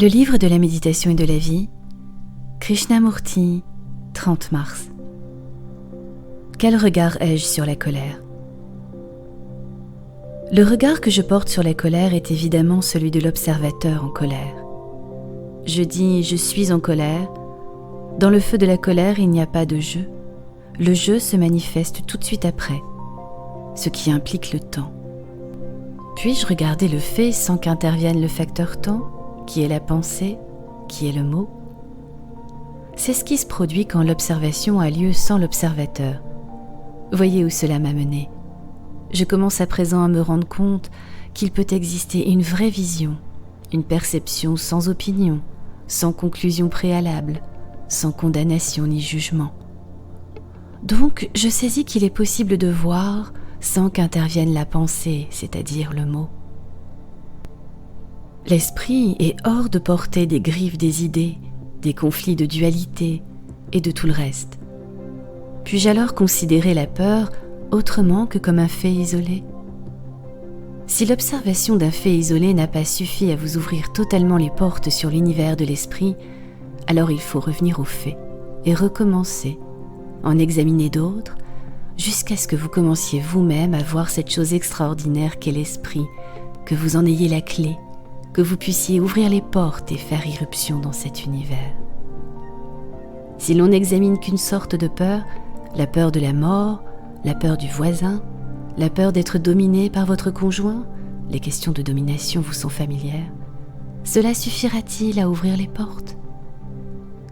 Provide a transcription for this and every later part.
Le livre de la méditation et de la vie, Krishnamurti, 30 mars. Quel regard ai-je sur la colère ? Le regard que je porte sur la colère est évidemment celui de l'observateur en colère. Je dis « je suis en colère ». Dans le feu de la colère, il n'y a pas de jeu. Le jeu se manifeste tout de suite après, ce qui implique le temps. Puis-je regarder le fait sans qu'intervienne le facteur temps, qui est la pensée, qui est le mot ? C'est ce qui se produit quand l'observation a lieu sans l'observateur. Voyez où cela m'a mené. Je commence à présent à me rendre compte qu'il peut exister une vraie vision, une perception sans opinion, sans conclusion préalable, sans condamnation ni jugement. Donc, je saisis qu'il est possible de voir sans qu'intervienne la pensée, c'est-à-dire le mot. L'esprit est hors de portée des griffes des idées, des conflits de dualité et de tout le reste. Puis-je alors considérer la peur autrement que comme un fait isolé ? Si l'observation d'un fait isolé n'a pas suffi à vous ouvrir totalement les portes sur l'univers de l'esprit, alors il faut revenir aux faits et recommencer, en examiner d'autres, jusqu'à ce que vous commenciez vous-même à voir cette chose extraordinaire qu'est l'esprit, que vous en ayez la clé, que vous puissiez ouvrir les portes et faire irruption dans cet univers. Si l'on n'examine qu'une sorte de peur, la peur de la mort, la peur du voisin, la peur d'être dominé par votre conjoint, les questions de domination vous sont familières, cela suffira-t-il à ouvrir les portes ?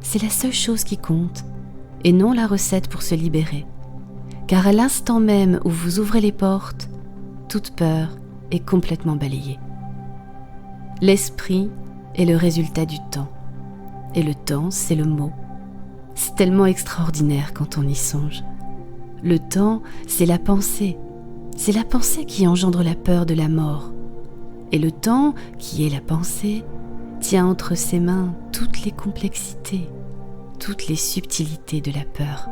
C'est la seule chose qui compte, et non la recette pour se libérer. Car à l'instant même où vous ouvrez les portes, toute peur est complètement balayée. L'esprit est le résultat du temps, et le temps, c'est le mot. C'est tellement extraordinaire quand on y songe. Le temps, c'est la pensée qui engendre la peur de la mort. Et le temps, qui est la pensée, tient entre ses mains toutes les complexités, toutes les subtilités de la peur.